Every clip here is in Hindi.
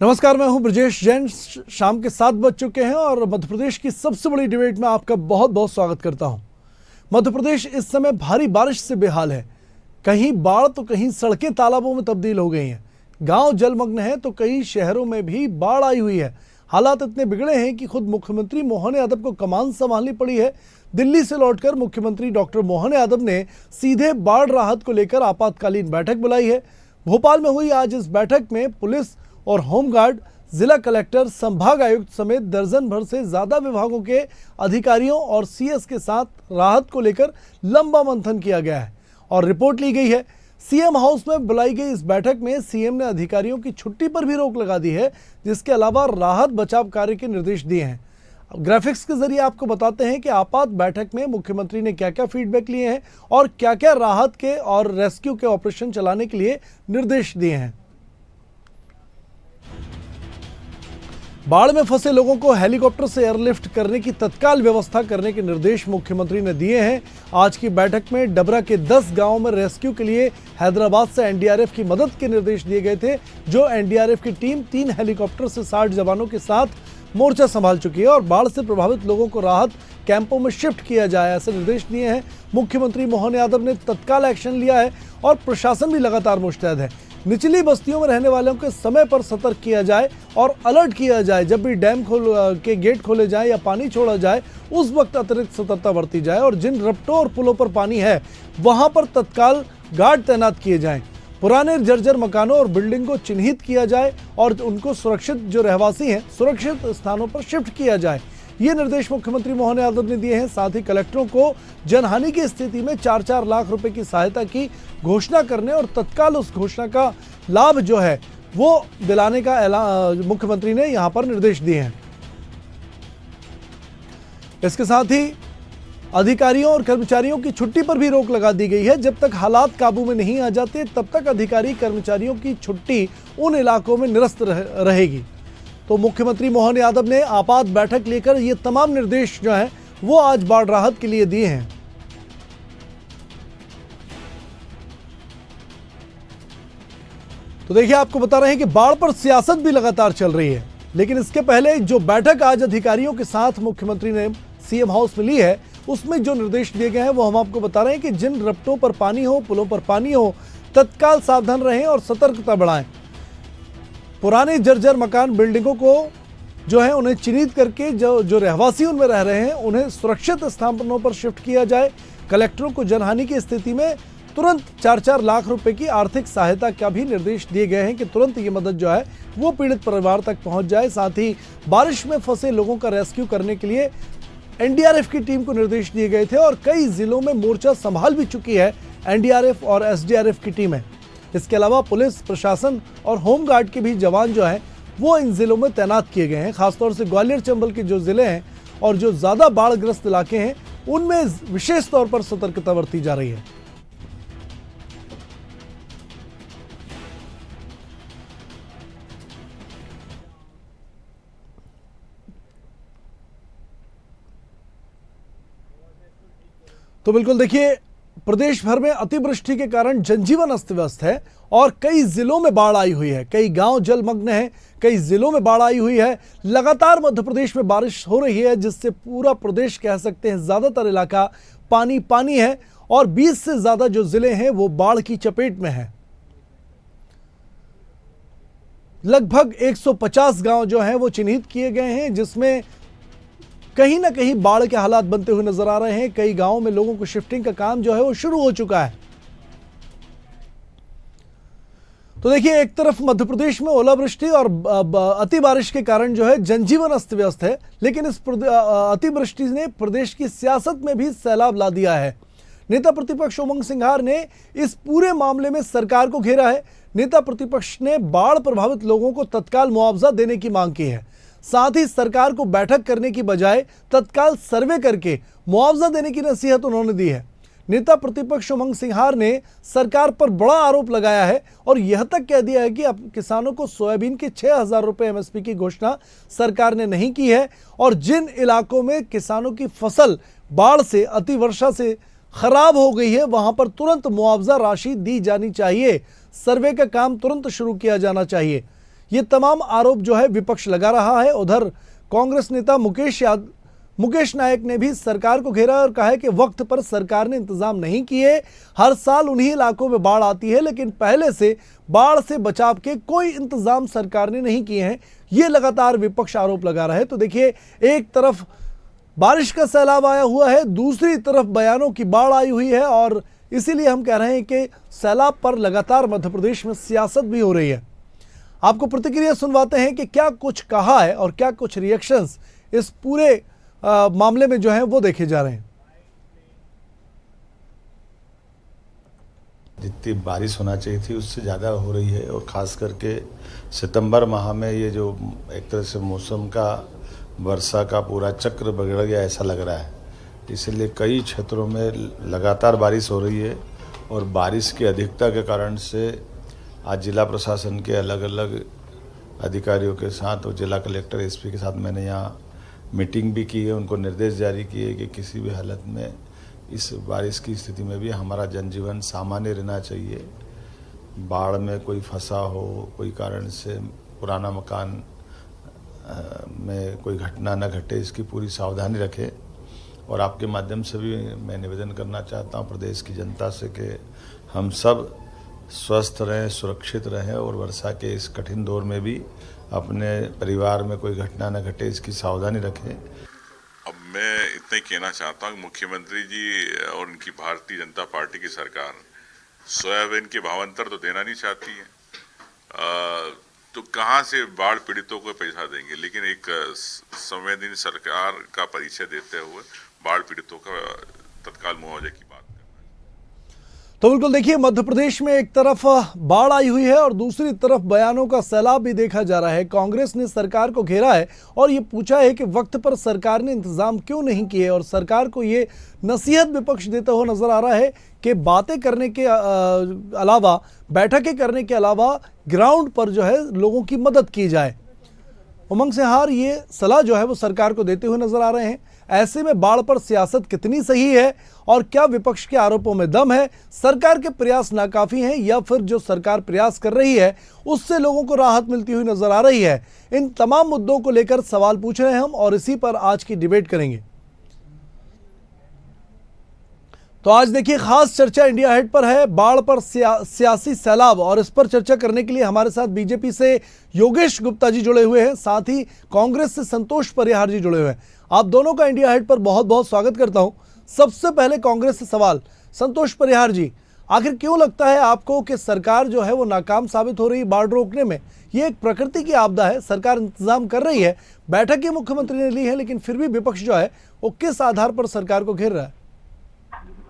नमस्कार, मैं हूं ब्रजेश जैन। शाम के 7 बज चुके हैं और मध्य प्रदेश की सबसे बड़ी डिबेट में आपका बहुत बहुत स्वागत करता हूं। मध्य प्रदेश इस समय भारी बारिश से बेहाल है। कहीं बाढ़ तो कहीं सड़कें तालाबों में तब्दील हो गई हैं। गांव जलमग्न है तो कई शहरों में भी बाढ़ आई हुई है। हालात इतने बिगड़े हैं कि खुद मुख्यमंत्री मोहन यादव को कमान संभालनी पड़ी है। दिल्ली से लौटकर मुख्यमंत्री डॉक्टर मोहन यादव ने सीधे बाढ़ राहत को लेकर आपातकालीन बैठक बुलाई है। भोपाल में हुई आज इस बैठक में पुलिस और होमगार्ड, जिला कलेक्टर, संभाग आयुक्त समेत दर्जन भर से ज्यादा विभागों के अधिकारियों और सीएस के साथ राहत को लेकर लंबा मंथन किया गया है और रिपोर्ट ली गई है। सीएम हाउस में बुलाई गई इस बैठक में सीएम ने अधिकारियों की छुट्टी पर भी रोक लगा दी है, जिसके अलावा राहत बचाव कार्य के निर्देश दिए हैं। ग्राफिक्स के जरिए आपको बताते हैं कि आपात बैठक में मुख्यमंत्री ने क्या क्या फीडबैक लिए हैं और क्या क्या राहत के और रेस्क्यू के ऑपरेशन चलाने के लिए निर्देश दिए हैं। बाढ़ में फंसे लोगों को हेलीकॉप्टर से एयरलिफ्ट करने की तत्काल व्यवस्था करने के निर्देश मुख्यमंत्री ने दिए हैं। आज की बैठक में डबरा के 10 गांवों में रेस्क्यू के लिए हैदराबाद से एनडीआरएफ की मदद के निर्देश दिए गए थे। जो एनडीआरएफ की टीम 3 हेलीकॉप्टर से 60 जवानों के साथ मोर्चा संभाल चुकी है और बाढ़ से प्रभावित लोगों को राहत कैंपों में शिफ्ट किया जाए, ऐसे निर्देश दिए हैं। मुख्यमंत्री मोहन यादव ने तत्काल एक्शन लिया है और प्रशासन भी लगातार मुस्तैद है। निचली बस्तियों में रहने वालों के समय पर सतर्क किया जाए और अलर्ट किया जाए। जब भी डैम के गेट खोले जाए या पानी छोड़ा जाए, उस वक्त अतिरिक्त सतर्कता बरती जाए और जिन रपटों और पुलों पर पानी है वहां पर तत्काल गार्ड तैनात किए जाएं। पुराने जर्जर मकानों और बिल्डिंग को चिन्हित किया जाए और उनको सुरक्षित, जो रहवासी हैं, सुरक्षित स्थानों पर शिफ्ट किया जाए। ये निर्देश मुख्यमंत्री मोहन यादव ने दिए हैं। साथ ही कलेक्टरों को जनहानि की स्थिति में 4-4 लाख रुपए की सहायता की घोषणा करने और तत्काल उस घोषणा का लाभ जो है वो दिलाने का मुख्यमंत्री ने यहां पर निर्देश दिए हैं। इसके साथ ही अधिकारियों और कर्मचारियों की छुट्टी पर भी रोक लगा दी गई है। जब तक हालात काबू में नहीं आ जाते तब तक अधिकारी कर्मचारियों की छुट्टी उन इलाकों में निरस्त रहेगी। तो मुख्यमंत्री मोहन यादव ने आपात बैठक लेकर ये तमाम निर्देश जो हैं वो आज बाढ़ राहत के लिए दिए हैं। तो देखिए, आपको बता रहे हैं कि बाढ़ पर सियासत भी लगातार चल रही है, लेकिन इसके पहले जो बैठक आज अधिकारियों के साथ मुख्यमंत्री ने सीएम हाउस में ली है, उसमें जो निर्देश दिए गए हैं वो हम आपको बता रहे हैं कि जिन रपटों पर पानी हो, पुलों पर पानी हो, तत्काल सावधान रहें और सतर्कता बढ़ाएं। पुराने जर्जर मकान, बिल्डिंगों को जो है उन्हें चिन्हित करके जो रहवासी उनमें रह रहे हैं उन्हें सुरक्षित स्थानों पर शिफ्ट किया जाए। कलेक्टरों को जनहानि की स्थिति में तुरंत 4-4 लाख रुपए की आर्थिक सहायता का भी निर्देश दिए गए हैं कि तुरंत ये मदद जो है वो पीड़ित परिवार तक पहुंच जाए। साथ ही बारिश में फंसे लोगों का रेस्क्यू करने के लिए एनडीआरएफ की टीम को निर्देश दिए गए थे और कई जिलों में मोर्चा संभाल भी चुकी है एनडीआरएफ और एसडीआरएफ की टीमें। इसके अलावा पुलिस प्रशासन और होमगार्ड के भी जवान जो हैं वो इन जिलों में तैनात किए गए हैं। खासतौर से ग्वालियर चंबल के जो जिले हैं और जो ज़्यादा बाढ़ग्रस्त इलाके हैं उनमें विशेष तौर पर सतर्कता बरती जा रही है। तो बिल्कुल देखिए, प्रदेश भर में अतिवृष्टि के कारण जनजीवन अस्त व्यस्त है और कई जिलों में बाढ़ आई हुई है। कई गांव जलमग्न हैं, कई जिलों में बाढ़ आई हुई है। लगातार मध्य प्रदेश में बारिश हो रही है, जिससे पूरा प्रदेश कह सकते हैं ज्यादातर इलाका पानी पानी है और 20 से ज्यादा जो जिले हैं वो बाढ़ की चपेट में है। लगभग 150 गांव जो हैं वो चिन्हित किए गए हैं, जिसमें कहीं ना कहीं बाढ़ के हालात बनते हुए नजर आ रहे हैं। कई गांवों में लोगों को शिफ्टिंग का काम जो है वो शुरू हो चुका है। तो देखिए, एक तरफ मध्य प्रदेश में ओलावृष्टि और अति बारिश के कारण जो है जनजीवन अस्त व्यस्त है, लेकिन इस अतिवृष्टि ने प्रदेश की सियासत में भी सैलाब ला दिया है। नेता प्रतिपक्ष उमंग सिंघार ने इस पूरे मामले में सरकार को घेरा है। नेता प्रतिपक्ष ने बाढ़ प्रभावित लोगों को तत्काल मुआवजा देने की मांग की है। साथ ही सरकार को बैठक करने की बजाय तत्काल सर्वे करके मुआवजा देने की नसीहत उन्होंने दी है। नेता प्रतिपक्ष उमंग सिंघार ने सरकार पर बड़ा आरोप लगाया है और यह तक कह दिया है कि अब किसानों को सोयाबीन के 6,000 रुपए एमएसपी की घोषणा सरकार ने नहीं की है और जिन इलाकों में किसानों की फसल बाढ़ से, अतिवर्षा से खराब हो गई है, वहां पर तुरंत मुआवजा राशि दी जानी चाहिए। सर्वे का काम तुरंत शुरू किया जाना चाहिए। ये तमाम आरोप जो है विपक्ष लगा रहा है। उधर कांग्रेस नेता मुकेश नायक ने भी सरकार को घेरा और कहा है कि वक्त पर सरकार ने इंतजाम नहीं किए। हर साल उन्हीं इलाकों में बाढ़ आती है, लेकिन पहले से बाढ़ से बचाव के कोई इंतजाम सरकार ने नहीं किए हैं। ये लगातार विपक्ष आरोप लगा रहा है। तो देखिए, एक तरफ बारिश का सैलाब आया हुआ है, दूसरी तरफ बयानों की बाढ़ आई हुई है और इसीलिए हम कह रहे हैं कि सैलाब पर लगातार मध्य प्रदेश में सियासत भी हो रही है। आपको प्रतिक्रिया सुनवाते हैं कि क्या कुछ कहा है और क्या कुछ रिएक्शंस इस पूरे मामले में जो है वो देखे जा रहे हैं। जितनी बारिश होना चाहिए थी उससे ज़्यादा हो रही है और ख़ास करके सितंबर माह में ये जो एक तरह से मौसम का वर्षा का पूरा चक्र बिगड़ गया ऐसा लग रहा है। इसलिए कई क्षेत्रों में लगातार बारिश हो रही है और बारिश की अधिकता के कारण से आज जिला प्रशासन के अलग अलग अधिकारियों के साथ और जिला कलेक्टर एसपी के साथ मैंने यहाँ मीटिंग भी की है। उनको निर्देश जारी किए कि किसी भी हालत में इस बारिश की स्थिति में भी हमारा जनजीवन सामान्य रहना चाहिए। बाढ़ में कोई फंसा हो, कोई कारण से पुराना मकान में कोई घटना न घटे, इसकी पूरी सावधानी रखें। और आपके माध्यम से भी मैं निवेदन करना चाहता हूँ प्रदेश की जनता से कि हम सब स्वस्थ रहें, सुरक्षित रहें और वर्षा के इस कठिन दौर में भी अपने परिवार में कोई घटना न घटे, इसकी सावधानी रखें। अब मैं इतना ही कहना चाहता हूँ कि मुख्यमंत्री जी और उनकी भारतीय जनता पार्टी की सरकार सोयाबीन के भावांतर तो देना नहीं चाहती है, तो कहाँ से बाढ़ पीड़ितों को पैसा देंगे। लेकिन एक संवेदनशील सरकार का परिचय देते हुए बाढ़ पीड़ितों का तत्काल मुआवजे की बात करना है। तो बिल्कुल देखिए, मध्य प्रदेश में एक तरफ बाढ़ आई हुई है और दूसरी तरफ बयानों का सैलाब भी देखा जा रहा है। कांग्रेस ने सरकार को घेरा है और ये पूछा है कि वक्त पर सरकार ने इंतजाम क्यों नहीं किए और सरकार को ये नसीहत विपक्ष देता हुआ नजर आ रहा है कि बातें करने के अलावा, बैठकें करने के अलावा ग्राउंड पर जो है लोगों की मदद की जाए। उमंग सिंहार ये सलाह जो है वो सरकार को देते हुए नजर आ रहे हैं। ऐसे में बाढ़ पर सियासत कितनी सही है और क्या विपक्ष के आरोपों में दम है, सरकार के प्रयास नाकाफी हैं या फिर जो सरकार प्रयास कर रही है उससे लोगों को राहत मिलती हुई नजर आ रही है, इन तमाम मुद्दों को लेकर सवाल पूछ रहे हैं हम और इसी पर आज की डिबेट करेंगे। तो आज देखिए, खास चर्चा इंडिया हेट पर है, बाढ़ पर सियासी सैलाब, और इस पर चर्चा करने के लिए हमारे साथ बीजेपी से योगेश गुप्ता जी जुड़े हुए हैं, साथ ही कांग्रेस से संतोष परिहार जी जुड़े हुए हैं। आप दोनों का इंडिया हेट पर बहुत बहुत स्वागत करता हूं। सबसे पहले कांग्रेस से सवाल, संतोष परिहार जी, आखिर क्यों लगता है आपको कि सरकार जो है वो नाकाम साबित हो रही है बाढ़ रोकने में? ये एक प्रकृति की आपदा है, सरकार इंतजाम कर रही है, बैठक मुख्यमंत्री ने ली है, लेकिन फिर भी विपक्ष जो है वो किस आधार पर सरकार को घेर रहा है?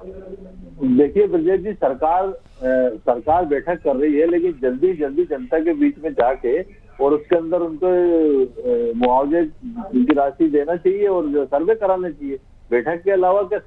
देखिए ब्रजेश जी, सरकार बैठक कर रही है, लेकिन जल्दी जल्दी जनता के बीच में जाके और उसके अंदर उनको मुआवजे की राशि देना चाहिए और सर्वे कराना चाहिए। बैठक के अलावा क्या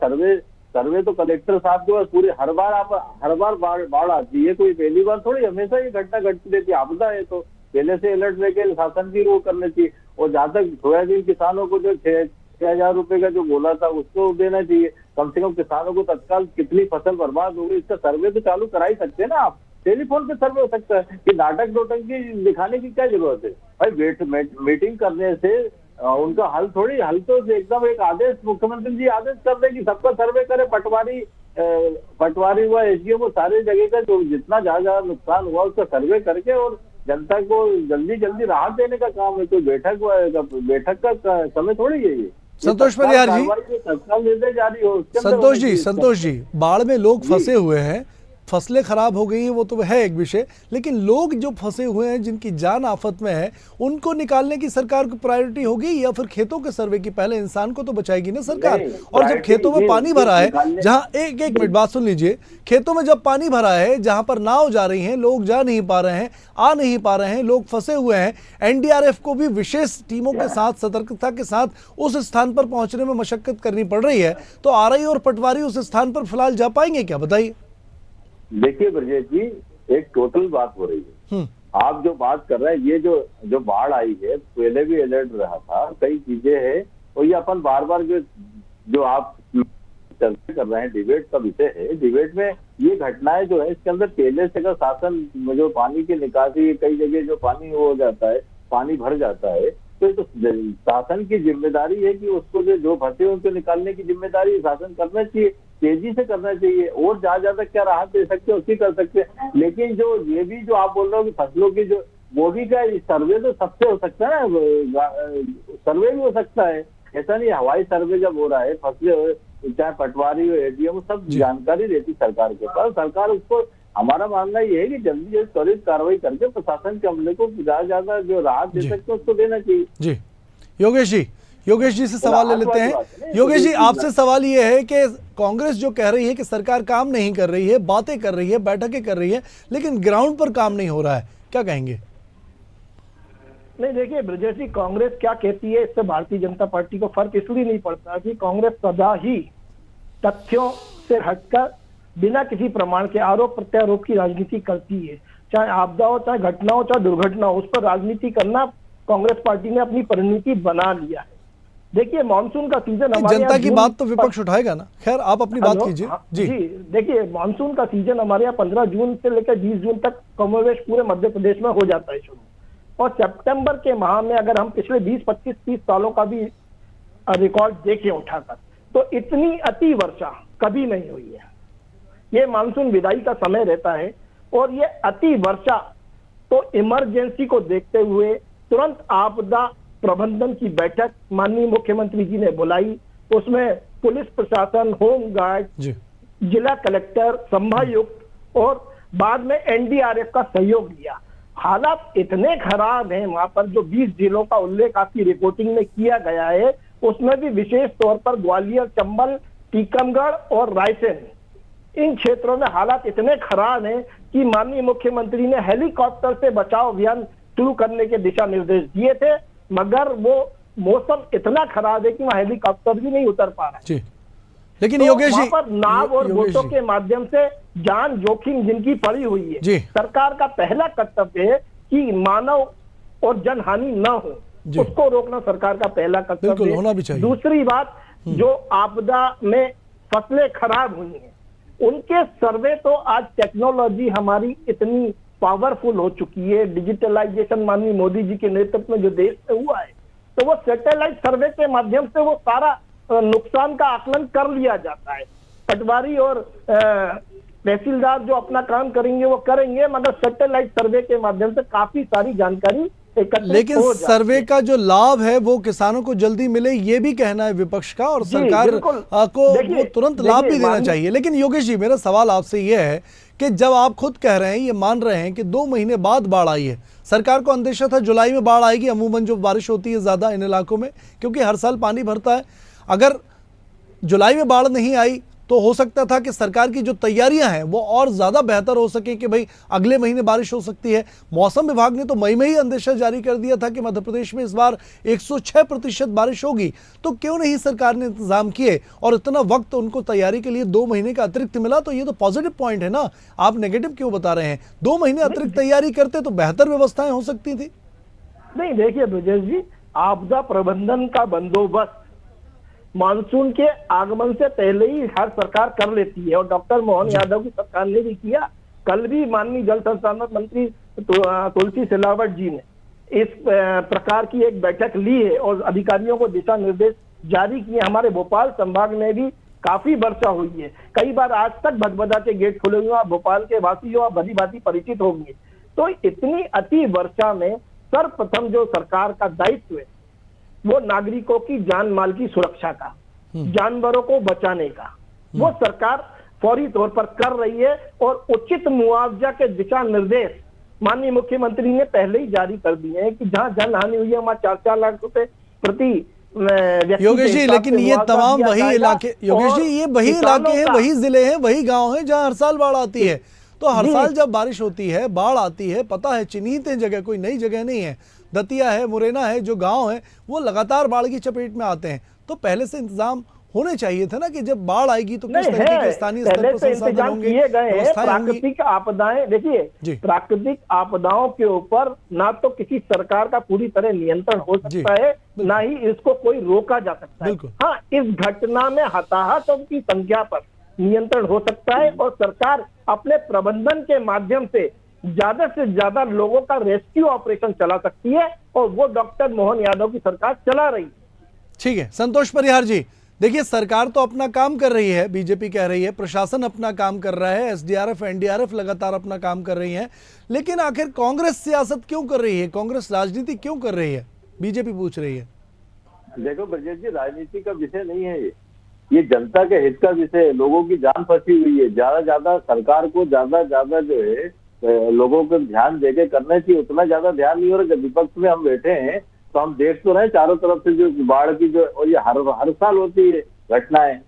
सर्वे तो कलेक्टर साहब के पास पूरी हर बार बाढ़ आती है, कोई पहली बार थोड़ी, हमेशा ये घटना घटती रहती है। आपदा है तो पहले से अलर्ट लेके शासन की वो करना चाहिए। और जहाँ तक सोयाबीन किसानों को जो 6,000 रुपए का जो बोला था उसको देना चाहिए। कम से कम किसानों को तत्काल कितनी फसल बर्बाद हो गई इसका सर्वे तो चालू करा ही सकते हैं ना आप। टेलीफोन पे सर्वे हो सकता है कि नाटक नोटंकी दिखाने की क्या जरूरत है भाई। मीटिंग करने से उनका हल तो एकदम एक आदेश, मुख्यमंत्री जी आदेश कर दे कि सबका सर्वे करे। पटवारी हुआ, एसडीएम, वो सारे जगह का जो जितना ज्यादा नुकसान हुआ उसका सर्वे करके और जनता को जल्दी जल्दी राहत देने का काम है। तो बैठक का समय थोड़ी है ये। संतोष परिहार जी, संतोष जी, बाढ़ में लोग फंसे हुए हैं, फसलें खराब हो गई हैं, वो तो है एक विषय, लेकिन लोग जो फंसे हुए हैं, जिनकी जान आफत में है, उनको निकालने की सरकार को प्रायोरिटी होगी या फिर खेतों के सर्वे की? पहले इंसान को तो बचाएगी ना सरकार। और जब खेतों में पानी भरा है, जहां एक मिनट बात सुन लीजिए, खेतों में जब पानी भरा है, जहां पर नाव जा रही हैं, लोग जा नहीं पा रहे हैं, आ नहीं पा रहे हैं, लोग फंसे हुए हैं, एनडीआरएफ को भी विशेष टीमों के साथ, सतर्कता के साथ उस स्थान पर पहुंचने में मशक्कत करनी पड़ रही है, तो आरआई और पटवारी उस स्थान पर फिलहाल जा पाएंगे क्या, बताइए? देखिए ब्रजेश जी, एक टोटल बात हो रही है। आप जो बात कर रहे हैं, ये जो बाढ़ आई है, पहले भी अलर्ट रहा था, कई चीजें हैं और ये अपन बार बार जो आप चर्चा कर रहे हैं, डिबेट का विषय है। डिबेट में ये घटनाएं जो है, इसके अंदर पहले से अगर शासन जो पानी की निकासी, कई जगह जो पानी हो जाता है, पानी भर जाता है, तो ये तो शासन की जिम्मेदारी है कि उसको जो फंसे उनको निकालने की जिम्मेदारी शासन करना चाहिए, तेजी से करना चाहिए। और ज्यादा क्या राहत दे सकते हैं उसकी कर सकते हैं। लेकिन जो ये भी जो आप बोल रहे हो कि फसलों की जो वो भी का सर्वे तो सबसे हो सकता है ना, सर्वे भी हो सकता है, ऐसा नहीं। हवाई सर्वे जब हो रहा है, फसलें चाहे पटवारी हो, एडीएम, सब जानकारी रहती सरकार के पास। सरकार उसको, हमारा मानना ये है कि जल्दी जल्दी त्वरित कार्रवाई करके प्रशासन के अमले को ज्यादा जो राहत दे सकते हैं उसको देना चाहिए। जी योगेश जी से सवाल ले लेते हैं। योगेश जी, आपसे सवाल ये है कि कांग्रेस जो कह रही है कि सरकार काम नहीं कर रही है, बातें कर रही है, बैठकें कर रही है, लेकिन ग्राउंड पर काम नहीं हो रहा है, क्या कहेंगे? नहीं, देखिए ब्रजेश जी, कांग्रेस क्या कहती है इससे भारतीय जनता पार्टी को फर्क इसलिए नहीं पड़ता कि कांग्रेस सदा ही तथ्यों से हटकर बिना किसी प्रमाण के आरोप प्रत्यारोप की राजनीति करती है। चाहे आपदा हो, चाहे घटना हो, चाहे दुर्घटना हो, उस पर राजनीति करना कांग्रेस पार्टी ने अपनी परिणति बना लिया है। देखिए, मानसून का सीजन हमारे जनता की बात तो विपक्ष उठाएगा ना। खैर, आप अपनी बात कीजिए। जी, देखिए, मानसून का सीजन हमारे यहाँ 15 जून से लेकर 20 जून तक कमोवेश पूरे मध्य प्रदेश में हो जाता है शुरू। और सितंबर के माह में अगर हम पिछले 20, 25, 30 सालों का भी रिकॉर्ड देखें उठाकर, तो इतनी अति वर्षा कभी नहीं हुई है। ये मानसून विदाई का समय रहता है और ये अति वर्षा तो इमरजेंसी को देखते हुए तुरंत आपदा प्रबंधन की बैठक माननीय मुख्यमंत्री जी ने बुलाई। उसमें पुलिस प्रशासन, होमगार्ड, जिला कलेक्टर, संभागायुक्त और बाद में एनडीआरएफ का सहयोग लिया। हालात इतने खराब हैं वहां पर, जो 20 जिलों का उल्लेख आपकी रिपोर्टिंग में किया गया है, उसमें भी विशेष तौर पर ग्वालियर, चंबल, टीकमगढ़ और रायसेन, इन क्षेत्रों में हालात इतने खराब हैं कि माननीय मुख्यमंत्री ने हेलीकॉप्टर से बचाव अभियान शुरू करने के दिशा निर्देश दिए थे, मगर वो मौसम इतना खराब है कि वहां हेलीकॉप्टर भी नहीं उतर पा रहा है। लेकिन तो योगेश जी, पर नाव और बोटों के माध्यम से जान जोखिम जिनकी पड़ी हुई है, सरकार का पहला कर्तव्य है कि मानव और जनहानि न हो, उसको रोकना सरकार का पहला कर्तव्य होना भी चाहिए। दूसरी बात, जो आपदा में फसलें खराब हुई हैं, उनके सर्वे तो आज टेक्नोलॉजी हमारी इतनी पावरफुल हो चुकी है, डिजिटलाइजेशन माननीय मोदी जी के नेतृत्व में जो देश में हुआ है, तो वो सैटेलाइट सर्वे के माध्यम से वो सारा नुकसान का आकलन कर लिया जाता है। पटवारी और तहसीलदार जो अपना काम करेंगे वो करेंगे, मगर सैटेलाइट सर्वे के माध्यम से काफी सारी जानकारी एकत्रित लेकिन हो जाती सर्वे है। का जो लाभ है वो किसानों को जल्दी मिले, ये भी कहना है विपक्ष का, और सरकार को वो तुरंत लाभ भी देना चाहिए। लेकिन योगेश जी, मेरा सवाल आपसे ये है कि जब आप खुद कह रहे हैं, ये मान रहे हैं कि 2 महीने बाद बाढ़ आई है, सरकार को अंदेशा था जुलाई में बाढ़ आएगी, अमूमन जो बारिश होती है ज्यादा इन इलाकों में, क्योंकि हर साल पानी भरता है। अगर जुलाई में बाढ़ नहीं आई तो हो सकता था कि सरकार की जो तैयारियां हैं वो और ज्यादा बेहतर हो सके कि भाई अगले महीने बारिश हो सकती है। मौसम विभाग ने तो मई में ही अंदेशा जारी कर दिया था कि मध्य प्रदेश में इस बार 106% बारिश होगी। तो क्यों नहीं सरकार ने इंतजाम किए और इतना वक्त उनको तैयारी के लिए 2 महीने का अतिरिक्त मिला? तो ये तो पॉजिटिव पॉइंट है ना, आप नेगेटिव क्यों बता रहे हैं? 2 महीने अतिरिक्त तैयारी करते तो बेहतर व्यवस्थाएं हो सकती थी। नहीं, देखिए ब्रजेश जी, आपदा प्रबंधन का बंदोबस्त मानसून के आगमन से पहले ही हर सरकार कर लेती है, और डॉक्टर मोहन यादव की सरकार ने भी किया। कल भी माननीय जल संसाधन मंत्री तुलसी सिलावट जी ने इस प्रकार की एक बैठक ली है और अधिकारियों को दिशा निर्देश जारी किए। हमारे भोपाल संभाग में भी काफी वर्षा हुई है, कई बार आज तक भदभदा के गेट खुले हुए, भोपाल के वासी जो भली भांति परिचित होंगे। तो इतनी अति वर्षा में सर्वप्रथम जो सरकार का दायित्व है वो नागरिकों की जान माल की सुरक्षा का, जानवरों को बचाने का, वो सरकार फौरी तौर पर कर रही है। और उचित मुआवजा के दिशा निर्देश माननीय मुख्यमंत्री ने पहले ही जारी कर दिए हैं कि जहां जनहानि हुई है वहां 4-4 लाख रुपए प्रति योगेश जी, लेकिन ये तमाम वही इलाके, योगेश जी, ये वही इलाके हैं, वही जिले हैं, वही गांव हैं जहां हर साल बाढ़ आती है। तो हर साल जब बारिश होती है, बाढ़ आती है, पता है चिन्हित जगह, कोई नई जगह नहीं है, दतिया है, मुरैना है, जो गांव है वो लगातार बाढ़ की चपेट में आते हैं। तो पहले से इंतजाम होने चाहिए था ना कि जब बाढ़ आएगी तो किस नहीं तरीके है, के स्थानीय स्तर पहले पर से संसाधन इंतजाम होंगे, किए गए हैं। व्यवस्थाएं होंगी। प्राकृतिक आपदाएं, देखिए जी। प्राकृतिक आपदाओं के ऊपर ना तो किसी सरकार का पूरी तरह नियंत्रण हो जी, सकता है, ना ही इसको कोई रोका जा सकता है। बिल्कुल। हाँ, इस घटना में हताहतों की संख्या पर नियंत्रण हो सकता है और सरकार अपने प्रबंधन के माध्यम से ज्यादा लोगों का रेस्क्यू ऑपरेशन चला सकती है और वो डॉक्टर मोहन यादव की सरकार चला रही है। ठीक है संतोष परिहार जी, देखिए सरकार तो अपना काम कर रही है, बीजेपी कह रही है, प्रशासन अपना काम कर रहा है, एसडीआरएफ एनडीआरएफ लगातार अपना काम कर रही है, लेकिन आखिर कांग्रेस सियासत क्यों कर रही है, कांग्रेस राजनीति क्यों कर रही है, बीजेपी पूछ रही है। देखो ब्रजेश जी, राजनीति का विषय नहीं है ये जनता के हित का विषय है। लोगों की जान फंसी हुई है, ज्यादा सरकार को ज्यादा जो है लोगों को ध्यान देके करना चाहिए, उतना ज्यादा ध्यान नहीं हो रहा। जब विपक्ष में हम बैठे हैं तो हम देख तो रहे चारों तरफ से जो बाढ़ की जो, और ये हर साल होती है घटनाएं,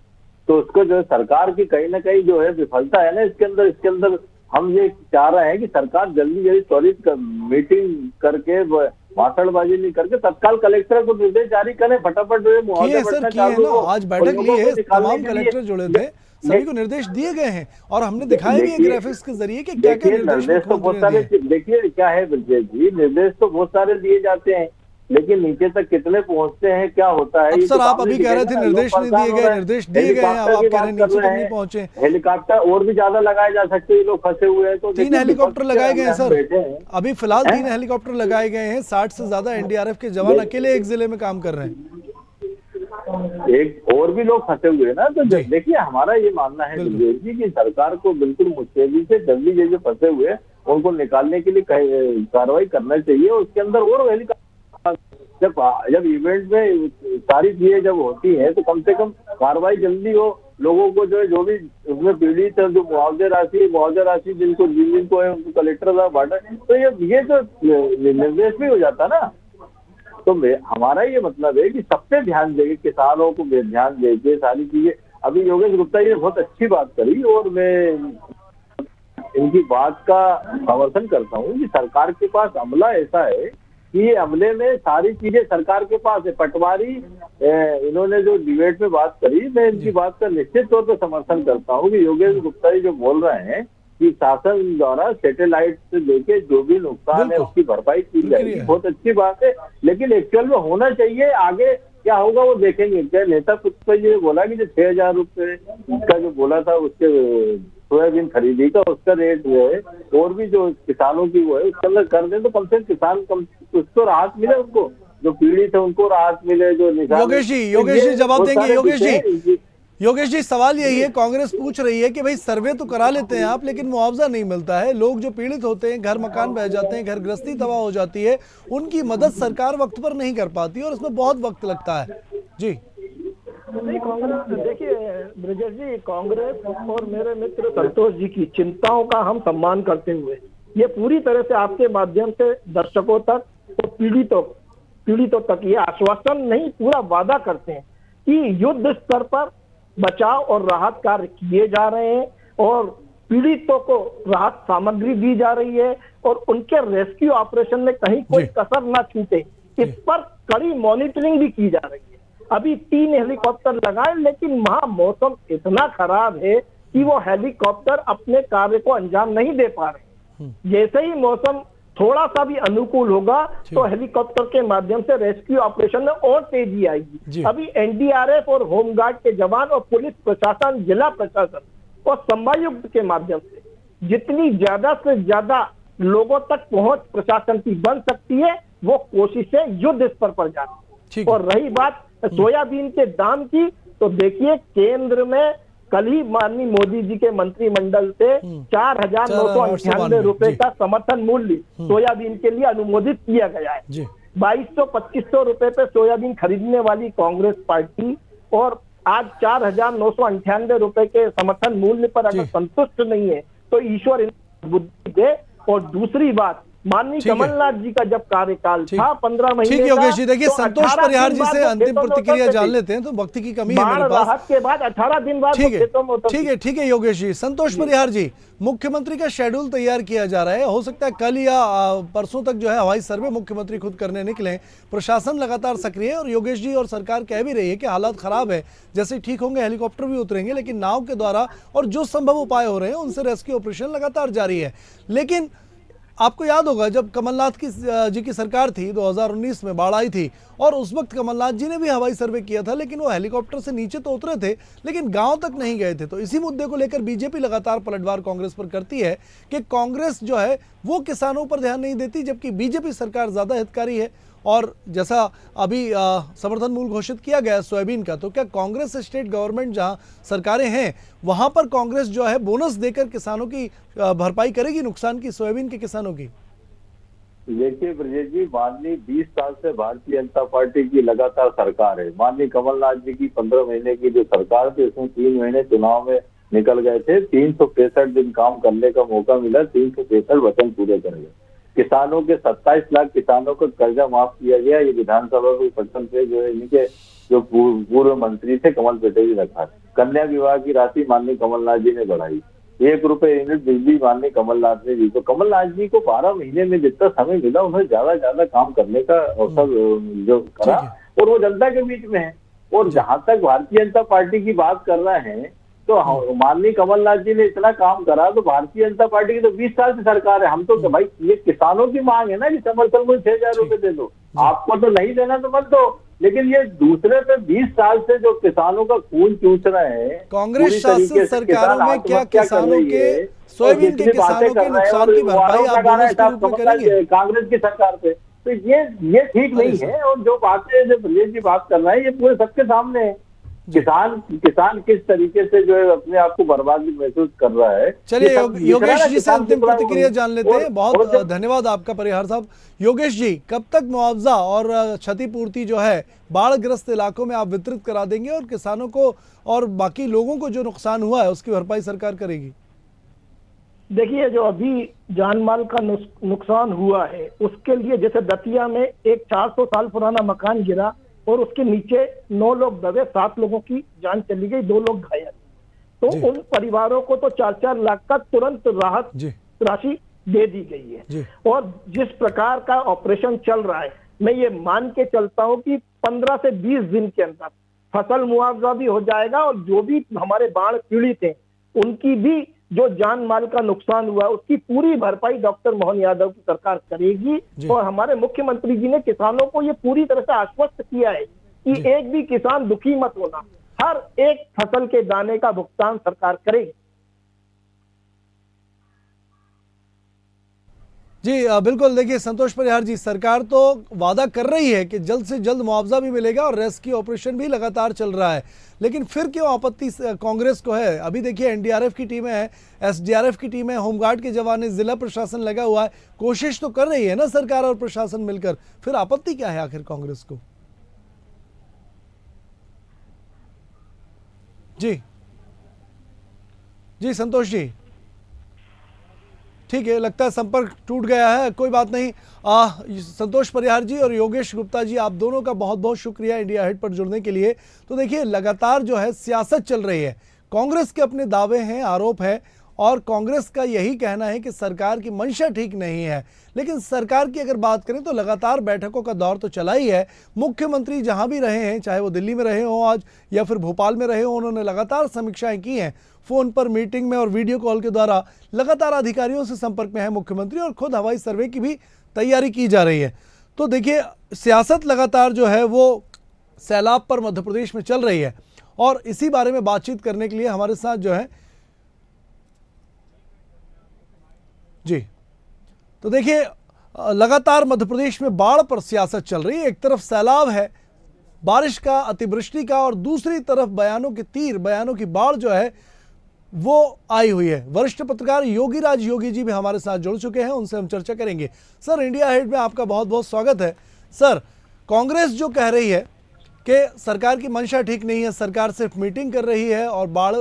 तो उसको जो है सरकार की कहीं ना कहीं जो है विफलता है ना इसके अंदर हम ये चाह रहे हैं कि सरकार जल्दी त्वरित मीटिंग करके भाषणबाजी नहीं करके तत्काल कलेक्टर को निर्देश जारी करें, फटाफट मुआवजा बढ़ना चालू हो। आज बैठक ली है, तमाम कलेक्टर जुड़े थे, सभी को निर्देश दिए गए हैं और हमने दिखाया भी है ग्राफिक्स के जरिए कि क्या-क्या निर्देश तो बहुत सारे, देखिए क्या है ब्रजेश जी, निर्देश तो बहुत सारे दिए जाते हैं, लेकिन नीचे तक कितने पहुंचते हैं, क्या होता है। सर आप अभी कह रहे थे निर्देश नहीं दिए गए, निर्देश दिए गए हैं, अब आप कह रहे हैं नीचे तक नहीं पहुंचे। हेलीकॉप्टर और भी ज्यादा लगाए जा सकते हैं, लोग फंसे हुए हैं तो 3 हेलीकॉप्टर लगाए गए हैं सर, अभी फिलहाल 3 हेलीकॉप्टर लगाए गए हैं, 60 से ज्यादा एनडीआरएफ के जवान अकेले एक जिले में काम कर रहे हैं, एक और भी लोग फंसे हुए हैं ना। तो देखिए हमारा ये मानना है जी कि सरकार को बिल्कुल मुस्तैदी से जल्दी जो फंसे हुए हैं उनको निकालने के लिए कार्रवाई करना चाहिए। उसके अंदर और हेलीकॉप्टर जब इवेंट में सारी चीजें जब होती हैं तो कम से कम कार्रवाई जल्दी हो, लोगों को जो भी उसमें पीड़ित है, जो मुआवजा राशि जिनको है उनको कलेक्टर साहब बांटा, तो ये तो निर्देश भी हो जाता ना। तो हमारा ये मतलब है कि सबसे ध्यान देंगे, किसानों को ध्यान देंगे, सारी चीजें। अभी योगेश गुप्ता जी ने बहुत अच्छी बात करी और मैं इनकी बात का समर्थन करता हूँ कि सरकार के पास अमला ऐसा है कि ये अमले में सारी चीजें सरकार के पास है। पटवारी इन्होंने जो डिबेट में बात करी, मैं इनकी बात का निश्चित तौर पर समर्थन करता हूँ कि योगेश गुप्ता जी जो बोल रहे हैं कि शासन द्वारा सैटेलाइट से लेके जो भी नुकसान है उसकी भरपाई की जाएगी, बहुत अच्छी बात है, लेकिन एक्चुअल में होना चाहिए। आगे क्या होगा वो देखेंगे। क्या नेता कुछ तो ये बोला कि जो 6,000 रुपए का जो बोला था उसके सोयाबीन खरीदी का उसका रेट जो है और भी जो किसानों की वो है उसके अंदर कर दे तो कम से कम किसान कुछ तो राहत मिले, उनको जो पीड़ित है उनको राहत मिले। जो योगेश जी जवाब देंगे। योगेश जी सवाल यही है, कांग्रेस पूछ रही है कि भाई सर्वे तो करा लेते हैं आप लेकिन मुआवजा नहीं मिलता है, लोग जो पीड़ित होते हैं, घर मकान बह जाते हैं, घर गृहस्थी तबाह हो जाती है, उनकी मदद सरकार वक्त पर नहीं कर पाती और उसमें बहुत वक्त लगता है। जी नहीं, कांग्रेस देखिए ब्रजेश जी, कांग्रेस और मेरे मित्र संतोष जी की चिंताओं का हम सम्मान करते हुए ये पूरी तरह से आपके माध्यम से दर्शकों तक और पीड़ितों तक ये आश्वासन नहीं पूरा वादा करते हैं कि युद्ध स्तर पर बचाव और राहत कार्य किए जा रहे हैं और पीड़ितों को राहत सामग्री दी जा रही है और उनके रेस्क्यू ऑपरेशन में कहीं कोई कसर ना छूटे, इस पर कड़ी मॉनिटरिंग भी की जा रही है। अभी 3 हेलीकॉप्टर लगाए, लेकिन वहां मौसम इतना खराब है कि वो हेलीकॉप्टर अपने कार्य को अंजाम नहीं दे पा रहे। जैसे ही मौसम थोड़ा सा भी अनुकूल होगा तो हेलीकॉप्टर के माध्यम से रेस्क्यू ऑपरेशन में और तेजी आएगी। अभी एनडीआरएफ और होमगार्ड के जवान और पुलिस प्रशासन, जिला प्रशासन और संभागायुक्त के माध्यम से जितनी ज्यादा से ज्यादा लोगों तक पहुंच प्रशासन की बन सकती है वो कोशिशें युद्ध स्तर पर जाती। और रही बात सोयाबीन के दाम की, तो देखिए केंद्र में कल ही माननीय मोदी जी के मंत्रिमंडल से 4,998 रुपए का समर्थन मूल्य सोयाबीन के लिए अनुमोदित किया गया है। 2,200-2,500 रुपए पे सोयाबीन खरीदने वाली कांग्रेस पार्टी और आज 4,998 रुपए के समर्थन मूल्य पर अगर संतुष्ट नहीं है तो ईश्वर बुद्धि दे। और दूसरी बात, माननीय ठीक है। कमलनाथ जी का जब कार्यकाल ठीक। था 15 महीने ठीक है योगेश जी, का, देखिए तो संतोष 18 परिहार दिन जी बाद से वो अंतिम खेतों में प्रतिक्रिया उतरते जान थे। लेते हैं, तो वक्त की कमी है बाढ़ मेरे पास। राहत के बाद 18 दिन बाद वो ठीक है, खेतों में उतरते ठीक है योगेश जी। संतोष परिहार जी, मुख्यमंत्री का शेड्यूल तैयार किया जा रहा है, हो सकता है कल या परसों तक जो है हवाई सर्वे मुख्यमंत्री खुद करने निकले। प्रशासन लगातार सक्रिय है और योगेश जी और सरकार कह भी रही है कि हालात खराब है, जैसे ठीक होंगे हेलीकॉप्टर भी उतरेंगे, लेकिन नाव के द्वारा और जो संभव उपाय हो रहे हैं उनसे रेस्क्यू ऑपरेशन लगातार जारी है। लेकिन आपको याद होगा जब कमलनाथ जी की सरकार थी, 2019 में बाढ़ आई थी और उस वक्त कमलनाथ जी ने भी हवाई सर्वे किया था, लेकिन वो हेलीकॉप्टर से नीचे तो उतरे थे लेकिन गांव तक नहीं गए थे। तो इसी मुद्दे को लेकर बीजेपी लगातार पलटवार कांग्रेस पर करती है कि कांग्रेस जो है वो किसानों पर ध्यान नहीं देती, जबकि बीजेपी सरकार ज्यादा हितकारी है। और जैसा अभी समर्थन मूल्य घोषित किया गया सोयाबीन का, तो क्या कांग्रेस स्टेट गवर्नमेंट जहां सरकारें हैं वहां पर कांग्रेस जो है बोनस देकर किसानों की भरपाई करेगी नुकसान की, सोयाबीन के किसानों की? देखिए ब्रजेश जी, माननीय 20 साल से भारतीय जनता पार्टी की लगातार सरकार है। माननीय कमलनाथ जी की 15 महीने की जो सरकार थी उसमें 3 महीने चुनाव में निकल गए थे, 365 दिन काम करने का मौका मिला, 365 वचन पूरे कर गए। किसानों के 27 लाख किसानों को कर्जा माफ किया गया। ये विधानसभा के पटल पे जो है इनके जो पूर्व मंत्री थे कमल पटेल जी रखा। कन्या विवाह की राशि माननीय कमलनाथ जी ने बढ़ाई, 1 रुपए यूनिट बिजली माननीय कमलनाथ ने दी। तो कमलनाथ जी को 12 महीने में जितना समय मिला उन्हें ज्यादा काम करने का अवसर जो करा, और वो जनता के बीच में है। और जहां तक भारतीय जनता पार्टी की बात कर रहे हैं, तो माननीय कमलनाथ जी ने इतना काम करा, तो भारतीय जनता पार्टी की तो 20 साल से सरकार है। हम तो भाई ये किसानों की मांग है ना कि समर्थन मूल्य 6,000 रुपए दे दो, आपको तो नहीं देना तो मत दो, लेकिन ये दूसरे पे 20 साल से जो किसानों का खून चूस रहे हैं, कांग्रेस शासित सरकारों में क्या किसानों के सोयाबीन के किसानों के नुकसान की भरपाई आप बोनस के रूप में करेंगे? कांग्रेस की सरकार पे तो ये ठीक नहीं है। और जो बातें जो ब्रजेश जी बात कर रहे हैं ये पूरे सबके सामने है। किसान किस तरीके से जो है अपने आप को बर्बादी महसूस कर रहा है। चलिए योगेश जी से अंतिम प्रतिक्रिया जान लेते हैं। बहुत धन्यवाद आपका परिहार साहब। योगेश जी, कब तक मुआवजा और क्षतिपूर्ति जो है बाढ़ग्रस्त इलाकों में आप वितरित करा देंगे और किसानों को और बाकी लोगों को जो नुकसान हुआ है उसकी भरपाई सरकार करेगी? देखिए, जो अभी जान माल का नुकसान हुआ है उसके लिए, जैसे दतिया में एक 400 साल पुराना मकान गिरा और उसके नीचे 9 लोग दबे, 7 लोगों की जान चली गई, 2 लोग घायल। तो उन परिवारों को तो 4-4 लाख का तुरंत राहत राशि दे दी गई है। और जिस प्रकार का ऑपरेशन चल रहा है, मैं ये मान के चलता हूं कि 15 से 20 दिन के अंदर फसल मुआवजा भी हो जाएगा और जो भी हमारे बाढ़ पीड़ित हैं उनकी भी जो जान माल का नुकसान हुआ उसकी पूरी भरपाई डॉक्टर मोहन यादव की सरकार करेगी। और हमारे मुख्यमंत्री जी ने किसानों को ये पूरी तरह से आश्वस्त किया है कि एक भी किसान दुखी मत होना, हर एक फसल के दाने का भुगतान सरकार करेगी। जी बिल्कुल। देखिए संतोष परिहार जी, सरकार तो वादा कर रही है कि जल्द से जल्द मुआवजा भी मिलेगा और रेस्क्यू ऑपरेशन भी लगातार चल रहा है, लेकिन फिर क्यों आपत्ति कांग्रेस को है? अभी देखिए एनडीआरएफ की टीमें हैं, एसडीआरएफ की टीमें, होमगार्ड के जवान है, जिला प्रशासन लगा हुआ है, कोशिश तो कर रही है ना सरकार और प्रशासन मिलकर, फिर आपत्ति क्या है आखिर कांग्रेस को? जी संतोष जी, ठीक है, लगता है संपर्क टूट गया है, कोई बात नहीं। संतोष परिहार जी और योगेश गुप्ता जी, आप दोनों का बहुत बहुत शुक्रिया इंडिया हेड पर जुड़ने के लिए। तो देखिए लगातार जो है सियासत चल रही है, कांग्रेस के अपने दावे हैं, आरोप है और कांग्रेस का यही कहना है कि सरकार की मंशा ठीक नहीं है। लेकिन सरकार की अगर बात करें तो लगातार बैठकों का दौर तो चला ही है। मुख्यमंत्री जहां भी रहे हैं, चाहे वो दिल्ली में रहे हों आज या फिर भोपाल में रहे हों, उन्होंने लगातार समीक्षाएं की हैं, फोन पर, मीटिंग में और वीडियो कॉल के द्वारा लगातार अधिकारियों से संपर्क में है मुख्यमंत्री, और खुद हवाई सर्वे की भी तैयारी की जा रही है। तो देखिए सियासत लगातार जो है वो सैलाब पर मध्य प्रदेश में चल रही है, और इसी बारे में बातचीत करने के लिए हमारे साथ जो है जी, तो देखिए लगातार मध्य प्रदेश में बाढ़ पर सियासत चल रही है। एक तरफ सैलाब है, बारिश का, अतिवृष्टि का, और दूसरी तरफ बयानों के तीर, बयानों की बाढ़ जो है वो आई हुई है। वरिष्ठ पत्रकार योगीराज योगी जी भी हमारे साथ जुड़ चुके हैं, उनसे हम चर्चा करेंगे। सर, इंडिया हेड में आपका बहुत बहुत स्वागत है। सर, कांग्रेस जो कह रही है कि सरकार की मंशा ठीक नहीं है, सरकार सिर्फ मीटिंग कर रही है और बाढ़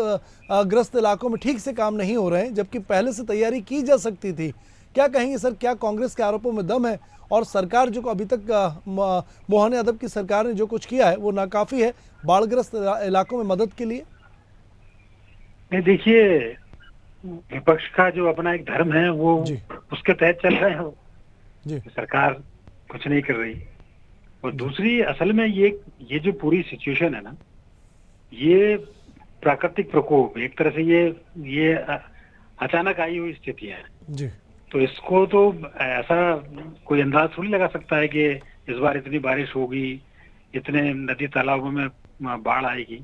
ग्रस्त इलाकों में ठीक से काम नहीं हो रहे हैं, जबकि पहले से तैयारी की जा सकती थी, क्या कहेंगे सर, क्या कांग्रेस के आरोपों में दम है और सरकार जो अभी तक मोहन यादव की सरकार ने जो कुछ किया है वो नाकाफी है बाढ़ग्रस्त इलाकों में मदद के लिए? नहीं, देखिए, विपक्ष का जो अपना एक धर्म है वो उसके तहत चल रहे हैं जी। सरकार कुछ नहीं कर रही। और दूसरी, असल में ये जो पूरी सिचुएशन है ना, ये प्राकृतिक प्रकोप, एक तरह से ये अचानक आई हुई स्थितियां हैं जी। तो इसको तो ऐसा कोई अंदाज थोड़ी लगा सकता है कि इस बार इतनी बारिश होगी, इतने नदी तालाबों में बाढ़ आएगी।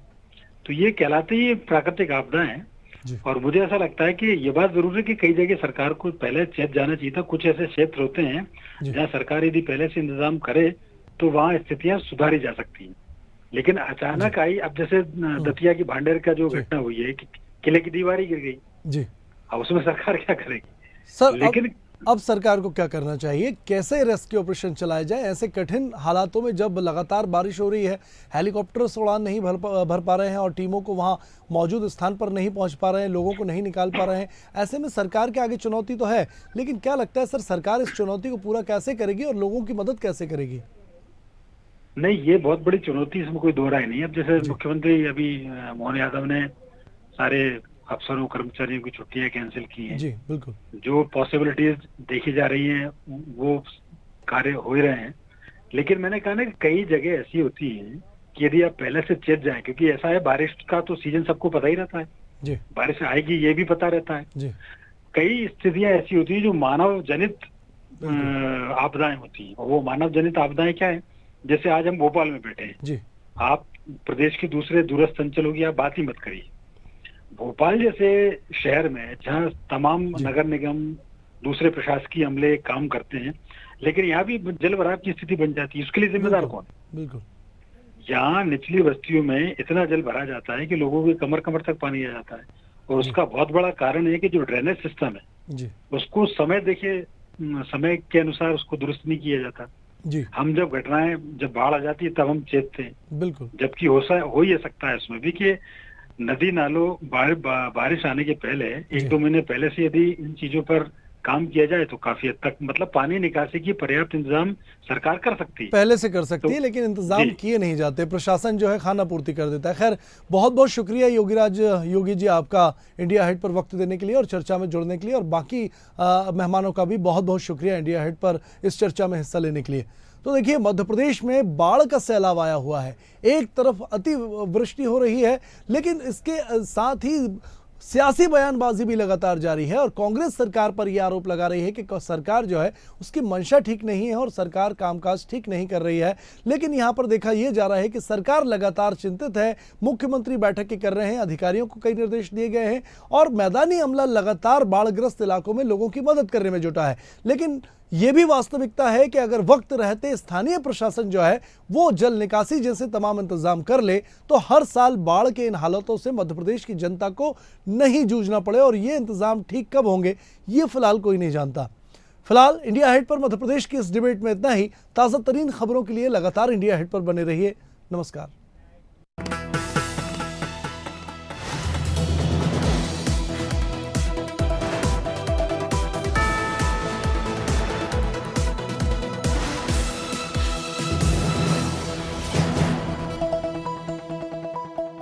तो ये कहलाते ही प्राकृतिक आपदा है। और मुझे ऐसा लगता है कि ये बात जरूर है कि कई जगह सरकार को पहले चेत जाना चाहिए था। कुछ ऐसे क्षेत्र होते हैं जहाँ सरकार यदि पहले से इंतजाम करे तो वहाँ स्थितियां सुधारी जा सकती हैं। लेकिन अचानक आई, अब जैसे दतिया की भांडेर का जो घटना हुई है कि किले की दीवार ही गिर गई जी, अब उसमें सरकार क्या करेगी? सर लेकिन अब सरकार को क्या करना चाहिए, कैसे रेस्क्यू ऑपरेशन चलाए जाए ऐसे कठिन हालातों में जब लगातार बारिश हो रही है, हेलीकॉप्टर से उड़ान नहीं भर पा रहे हैं और टीमों को वहां मौजूद स्थान पर नहीं पहुंच पा रहे हैं, लोगों को नहीं निकाल पा रहे हैं, ऐसे में सरकार के आगे चुनौती तो है, लेकिन क्या लगता है सर सरकार इस चुनौती को पूरा कैसे करेगी और लोगों की मदद कैसे करेगी? नहीं, ये बहुत बड़ी चुनौती, इसमें कोई दो राय नहीं। अब जैसे मुख्यमंत्री अभी मोहन यादव ने सारे अफसरों कर्मचारियों की छुट्टियां कैंसिल की हैं। जी बिल्कुल। जो पॉसिबिलिटीज देखी जा रही हैं वो कार्य हो ही रहे हैं। लेकिन मैंने कहा ना कि कई जगह ऐसी होती हैं कि यदि आप पहले से चेत जाएं, क्योंकि ऐसा है बारिश का तो सीजन सबको पता ही रहता है जी, बारिश आएगी ये भी पता रहता है जी। कई स्थितियां ऐसी होती है जो मानव जनित आपदाएं होती हैं। और वो मानव जनित आपदाएं क्या है, जैसे आज हम भोपाल में बैठे हैं जी, आप प्रदेश के दूसरे दूरस्थ अंचलों की आप बात ही मत करिए। भोपाल जैसे शहर में जहाँ तमाम नगर निगम दूसरे प्रशासकीय अमले काम करते हैं, लेकिन यहाँ भी जल भराव की स्थिति बन जाती है, उसके लिए जिम्मेदार कौन? बिल्कुल। यहाँ निचली बस्तियों में इतना जल भरा जाता है कि लोगों के कमर कमर तक पानी आ जाता है। और उसका बहुत बड़ा कारण है कि जो ड्रेनेज सिस्टम है जी, उसको समय के अनुसार उसको दुरुस्त नहीं किया जाता जी। हम जब बाढ़ आ जाती है तब हम चेतते हैं, बिल्कुल। जबकि हो ही सकता है उसमें भी कि नदी नालों बारिश आने के पहले 1-2 महीने पहले से यदि इन चीजों पर काम किया जाए तो काफी हद तक मतलब पानी निकासी की पर्याप्त इंतजाम सरकार कर सकती है, पहले से कर सकती है, लेकिन इंतजाम किए नहीं जाते, प्रशासन जो है खाना पूर्ति कर देता है। खैर बहुत बहुत शुक्रिया योगी जी आपका इंडिया हाइट पर वक्त देने के लिए और चर्चा में जुड़ने के लिए, और बाकी मेहमानों का भी बहुत बहुत शुक्रिया इंडिया हाइट पर इस चर्चा में हिस्सा लेने के लिए। तो देखिए मध्य प्रदेश में बाढ़ का सैलाब आया हुआ है, एक तरफ अति वृष्टि हो रही है, लेकिन इसके साथ ही सियासी बयानबाजी भी लगातार जारी है और कांग्रेस सरकार पर यह आरोप लगा रही है कि सरकार जो है उसकी मंशा ठीक नहीं है और सरकार कामकाज ठीक नहीं कर रही है। लेकिन यहां पर देखा यह जा रहा है कि सरकार लगातार चिंतित है, मुख्यमंत्री बैठकें कर रहे हैं, अधिकारियों को कई निर्देश दिए गए हैं और मैदानी अमला लगातार बाढ़ग्रस्त इलाकों में लोगों की मदद करने में जुटा है। लेकिन यह भी वास्तविकता है कि अगर वक्त रहते स्थानीय प्रशासन जो है वो जल निकासी जैसे तमाम इंतजाम कर ले तो हर साल बाढ़ के इन हालातों से मध्य प्रदेश की जनता को नहीं जूझना पड़े, और ये इंतजाम ठीक कब होंगे ये फिलहाल कोई नहीं जानता। फिलहाल इंडिया हाइट पर मध्य प्रदेश की इस डिबेट में इतना ही। ताज़ा तरीन खबरों के लिए लगातार इंडिया हाइट पर बने रहिए। नमस्कार।